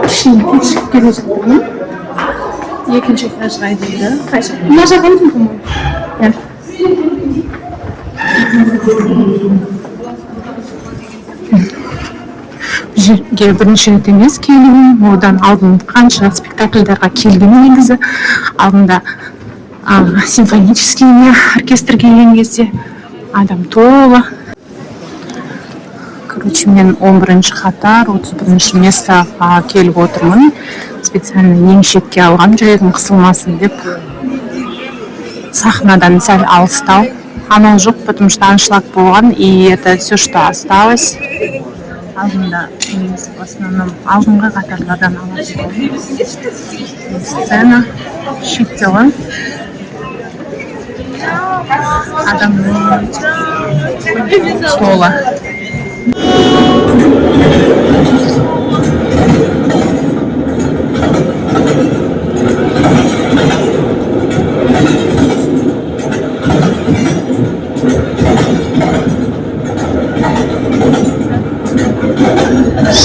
Şimdi çıkıp geleceğim. Ikinci etajga deydi. Qaysi? Mına жаққа өтім по-моему. Ya. Жерге бірінші рет емес келдім. Одан алдын қанша спектакльдарға келдім негізі. Алдында симфонический оркестрге келген кезде адам толы. Короче, мен 11-ші қатар, 31-ші местаға келіп отырмын. Специально ең шетке алған, жүрегім қысылмасын деп. Сахнадан сәл алыстау. Анау жоқ, потому что аншлаг болған, и это все, что осталось. Алдында в основном алдыңғы қатарлардан алады. Сцена шеттелі. Адамның толы.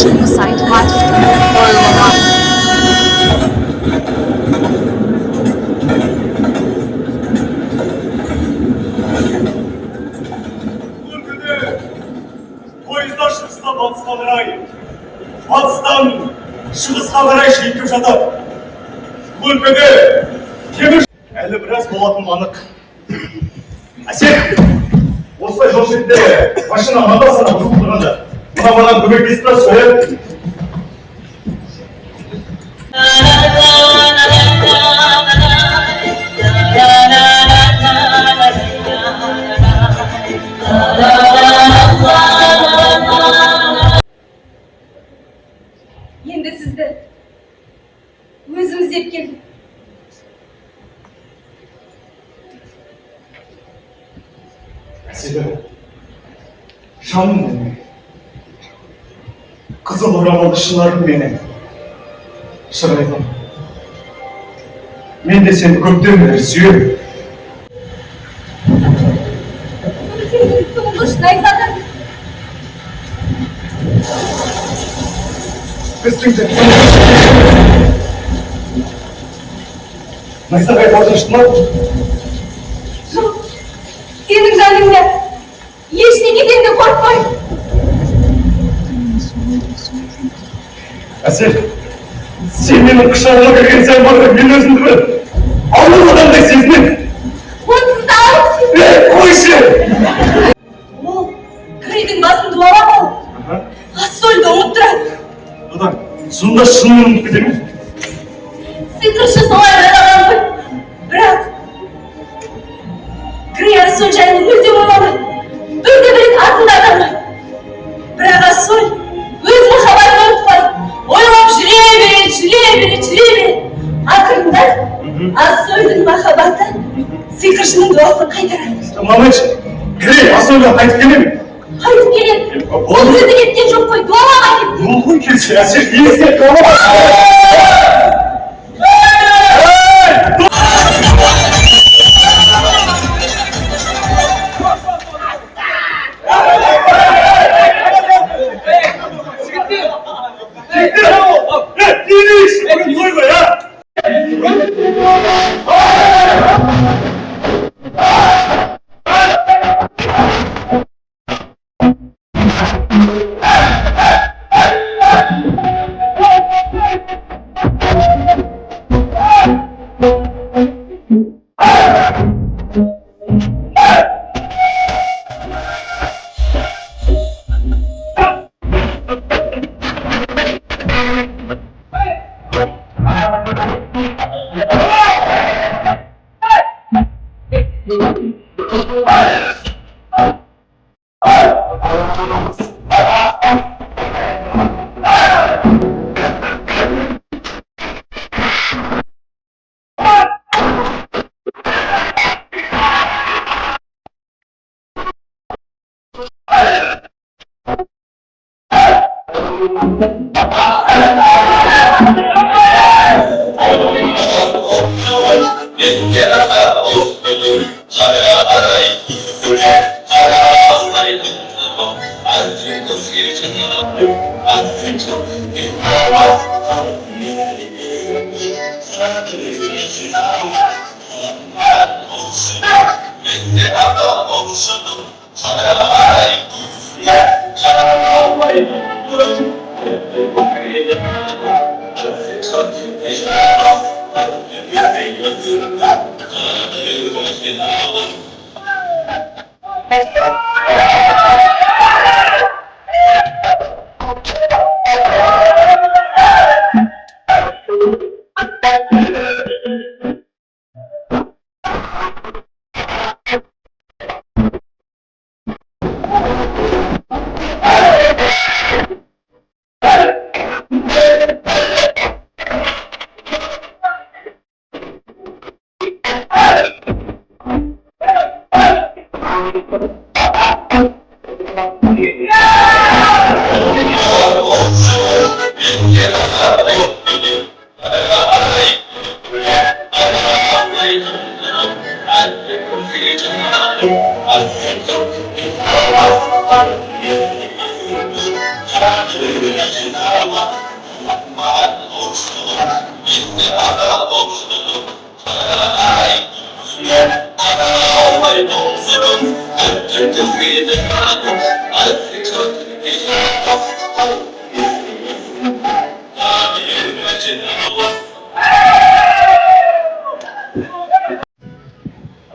Şimdi sayt var. Boylama. Poyuzlar шығыстан батысқа қарай, батыстан шығысқа қарай шекіп жатыр. Өлкеде темір әлі біраз болатын анық. Әсет, осылай жол шетінде машина анда-санда бұзылып тұрғанда, мына маған көмектесіп тұрасыз ғой. Енді сізді өзіміз деп келдік. Әсет, жаным менің, қызыл орамалды шынарым менің, шырайым. Мен де сені көптен бері сүйемін. Сенің тұңғыш найзағай. Бісіңді найзағай қорқынышты ма? Жоқ, сенің жаныңда ешнеден де қорқпай. Әсел, сен менің құшағыма кірген сайын барда мен өзімді ауру адамдай сезінемін. Онсыз да алып Қойшы! Ол Грейдің басын дуалап алып, Ассольді ұмыттырады. Одан, сонда шынымен ұмытып кете ме? Сиқыршы солай жараған ғой. Бірақ Грей Ассоль жайлы мүлдем ойламайды. Бірде бір рет артында атамайды. Бірақ Ассоль өз махаббатын ұмытпайды. Ойлап жүре береді. Ақырында Ассольдің махаббаты сиқыршының дуасын қайтарады. Мамач, Грей Ассольға қайтып келе ме? Қайтып келеді. Ол өзі кеткен жоқ қой, дуалаға кетті. Ол ғой келсе, Әсел, есіне қаламай.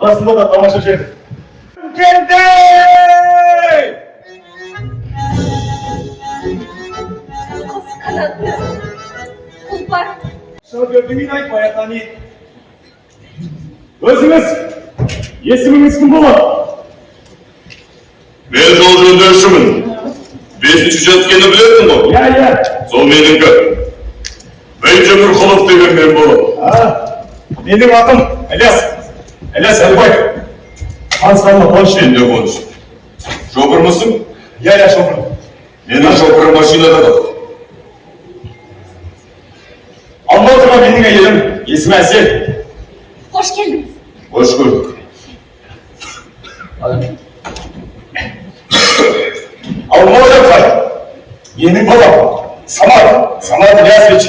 Arasında da tamaşacı. Geldi! Kız kanatlı. Kulpar. Sana gördüğümü ait bayatani. Özümüz! Yesimimiz kim baba? Ben жол жөндөшімін. 5 учаскені білесің ғой? Ya. Сол менікі. Байтемірқұлов деген мен болам. Benim adım Elias Elbay. Hanskan'la konuş. Sen de konuş. Şoför musun? Ya şoför. Benim şoförüm maşinada da. Anlatma benim yerim. İsmi Esel. Hoş geldiniz. Hoş gördük. Almanya Kay. Benim babam. Samat İlyasovich.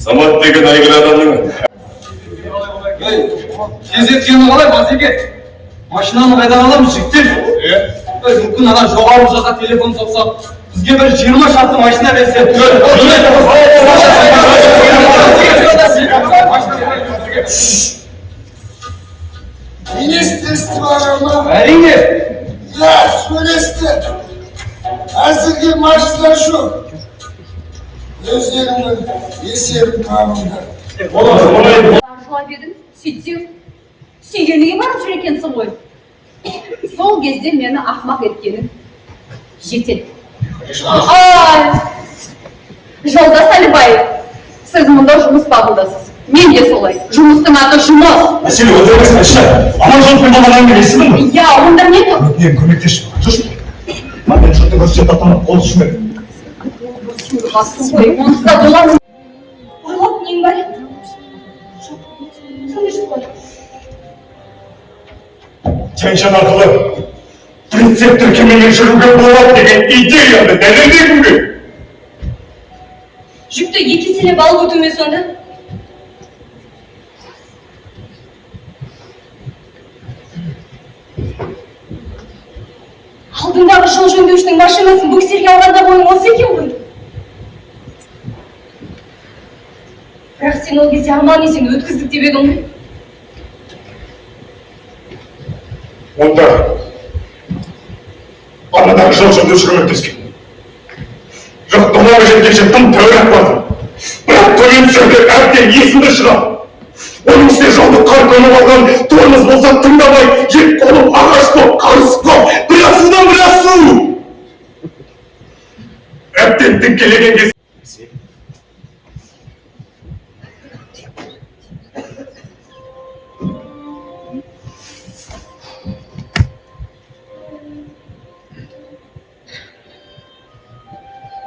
Самат деген әйгілі адамның аты. Тез еткені қалай базеке? Машинаны қайдан аламыз жігіттер? Мүмкін ана жоғары жаққа телефон соқса, бізге бір 20 шақты машина берсе. Министрство var ama. Әрине. Ya söylesti. Hazırki maçlar şu. Gözlerimin есебін табыңдар. Арзылап едім, сөйтсем, сүйгеніңе барып жүр екенсің ғой. Сол кезде мені ақмақ еткенің жетеді. Жолдас Әлібаев, сіз мұнда жұмыс бабылдасыз. Мен де солай. Жұмыстың аты жұмыс. Esel öldürmesin işte. Aman жұртпен болған әңгіме естідің бе? Я, онда не тұр? Мен көмектесші. Жүрші. Мен жұртты көрсетіп атамын, қол ұшымен. Сұрғасың ғой, онсыз да боламын. Ойлап нең бар еді? Жоқ, сонда жүр ғой. Теңшен арқылы принцип тіркемемен жүруге болады деген идеяны дәлелдегім бе? Жүкті екі еселеп алып өтуме сонда? Алдыңдағы жол жөндеушінің машинасын бөксерге алғанда бойың осы екен ғой. Бірақ сен ол кезде аман есен өткіздік деп едің ғой. Онда анадағы жол жөндеуші көмектескен. Жоқ, домалға жеткенше тым тәуір бардым. Бірақ төмен түсерде әбден есімді шығады. Оның үстіне жолды қар көміп алған тормоз болса тыңдамай, ет қолым ағаш болып, қарысып қалып, біраз судан біраз су. Әбден діңкелеген кез.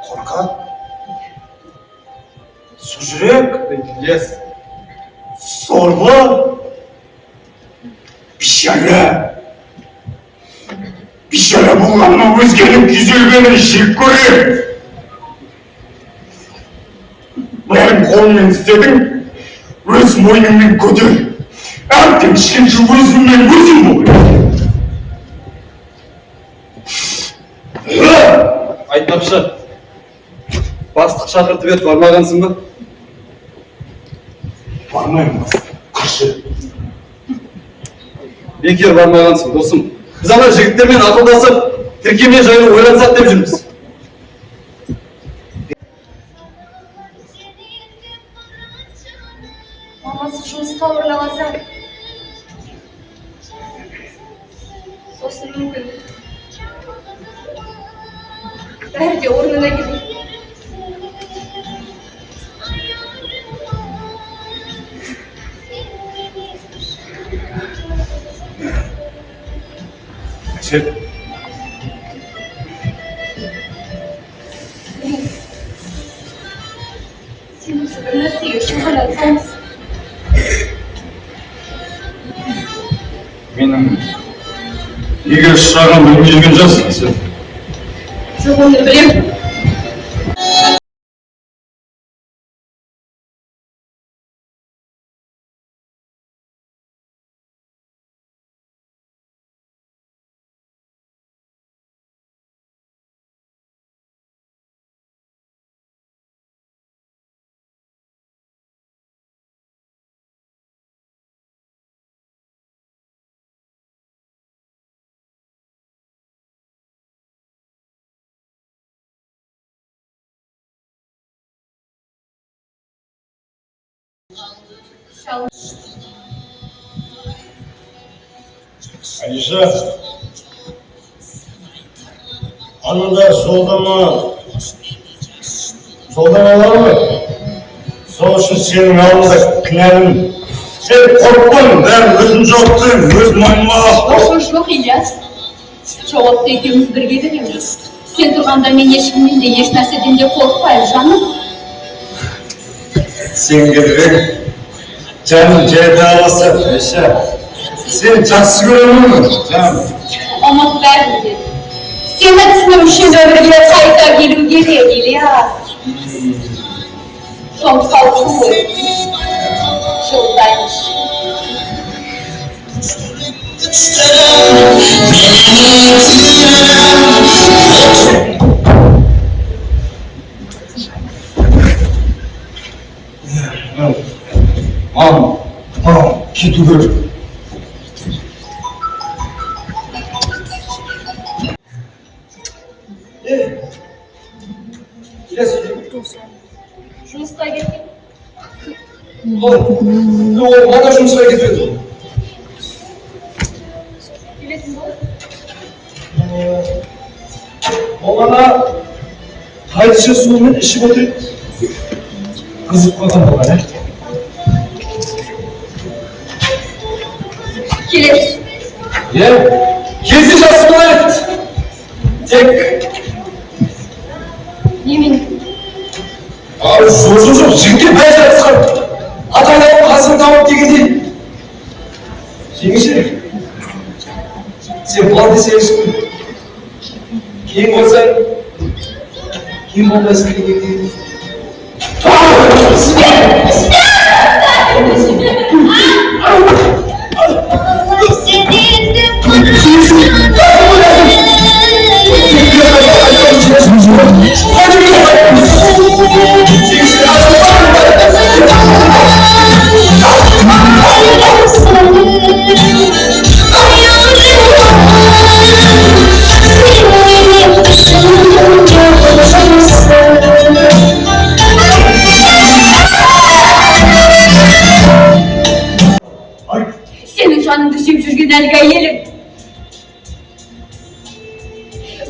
Korkak. Sujurek. Yes. Sorma. Bir şeyle bulmanın özgenin güzelliğini şık görür. қолыңмен істедің, өз мойныңмен көтер. Әбден ішкенше өзіңмен өзің бол. Айтпақшы, бастық шақыртып еді, бармағансың ба? Бармаймын бастық, қашы. Бекер бармағансың, досым. Біз ана жігіттермен ақылдасып, тіркеме жайлы ойлансақ деп жүрміз. Мамасы жұмысқа орналаса, сосын мүмкін бәрі де орнына келеді. Әсет, Сен осы бір нәрсеге шұғылансаңыз, менің егер шырағым білмей жүрген жассың, Әсет. жоқ оны білем. Шал. Алиша, анында жолдама бар ма? Сол үшін сенің алдында кінәлім. Сен қорықпаның, бәрін өзім жауаптаймын, өз мойныма алып. Жоқ, Ильяс. Жауапты екеуміз бірге береміз. Сен тұрғанда мен ешкімнен де еш нәрседен де қорықпаймын, жаным. Сен келбең, жаным жайда аласы, Айша. Сен жақсы көремін, жаным. Ұмыт бәрін деді. Сені түсінуімше өмірге қайта келу керек, Ильяс. Жоңқалсың ғой. Жылдайmış. Кету керек. Жұмысқа кеткен. Бана жұмысқа кетпеді. Келетін бол. Ол ана қайтышы суымен ішіп отырып қызып қалған болған, Келеді. Кезі жасы болады. Тек Немен? Жоқ, жігітке бәй жатысқан. Ата-ананың қасын тауып дегендей. Жеңеше, сен бұлар десеңізші. Кейін болсаң, кейін болмайсың дегендей. Senin canını düşüp жүрген әлгі әйелің.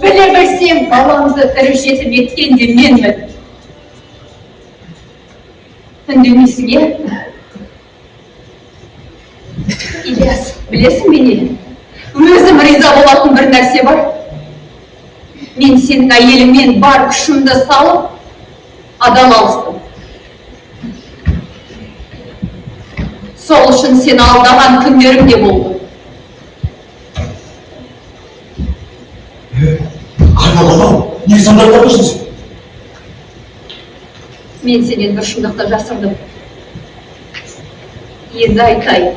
Біле білсем, баламды тірі жетім еткен де менмін. Үндемейсің, Ильяс, білесің мені? Өзім риза болатын бір нәрсе бар. Мен сенің әйеліңмен бар күшімді салып, адам алыстым. Сол үшін сені алдаған күндерім де болды. Қайда балам? Не сондай болмышсың сен? Мен сенен бір шындықты жасырдым. Енді айтайын.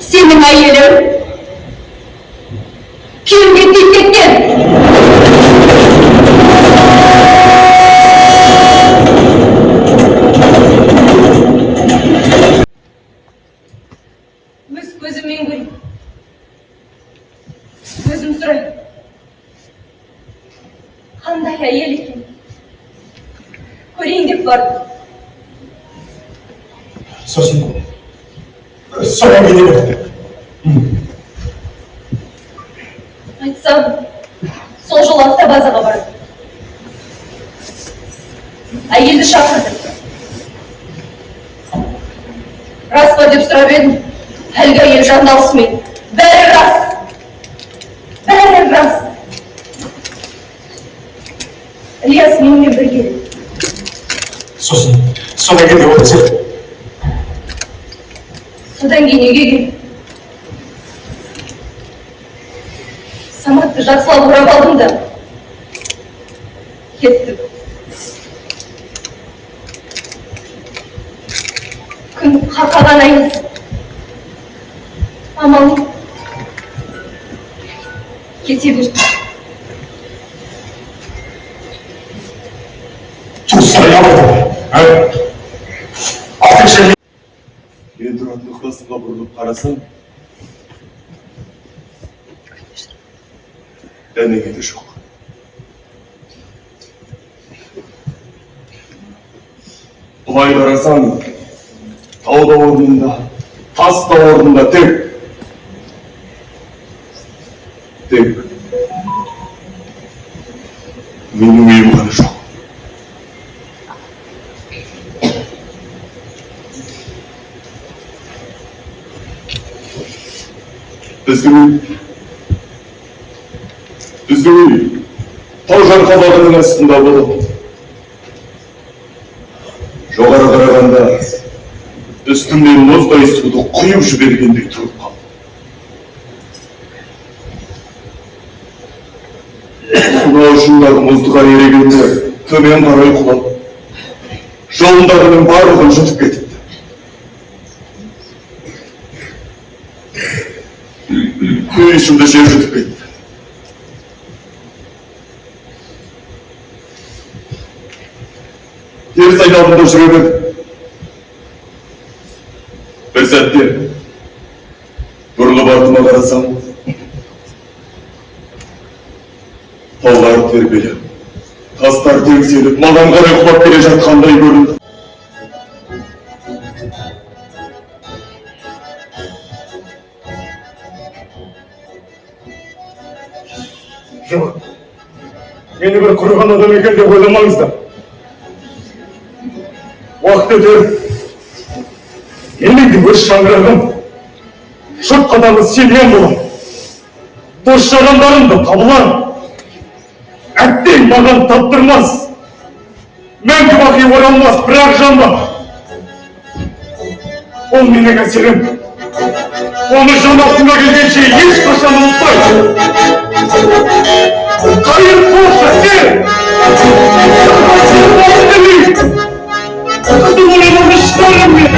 Сенің әйелің күйеуге тиіп кеткен. Өз көзіммен көрейін. Өзім сұрайын. Қандай әйел екен? Көрейін деп бардым. Сосын соған келе берді. Айтсам, сол жол автобазаға бардым. Әйелді шақырдым. Рас па деп сұрап едім. Әлгі әйел жан даусымен. Бәрі рас. Бәрі рас. Ілияс менімен бірге. Сосын содан келе отырсың. Содан кейін үйге келдім. Саматты жақсылап ұрап алдым да кеттім. Күн қақаған аяз. Амалым кете берді. Туыстар ябырды. Артықша Мен тұратын ұйқасынға бұрылып қарасам, дәнеңе де жоқ. Былай қарасам, тау да орнында, тас та орнында тек. Менің үйім ғана жоқ. Біздің үй тау жарқабағының астында болып, жоғары қарағанда үстімнен мұздай суды құйып жібергендей тұрып қалды. Сонау ұшындағы мұздыға ерегенде төмен қарай құлап, жолындағының барлығын жұтып кетіпті. Үй ішімді жер жұтып кетті. Теріс айналымда жүре бердім. Bir sәтте бұрылып артыма қарасам, таулар тербеліп, тастар теңселіп, маған қарай құлап келе жатқандай көрінді. Жоқ, мені бір құрыған адам екен деп ойламаңыздар. Уақыт өтер, менің де өз шаңырағым, жұрт қатарлы сенген болам. Дос жарандарым да табылар. Әттең маған таптырмас. Мәңгі бақи оралмас, бірақ жан бар. Ол менің әсерім. Оны жан алтынға келгенше ешқашан ұмытпайды. Қайыр болшы сен! Kızım olanı çıkarım beni!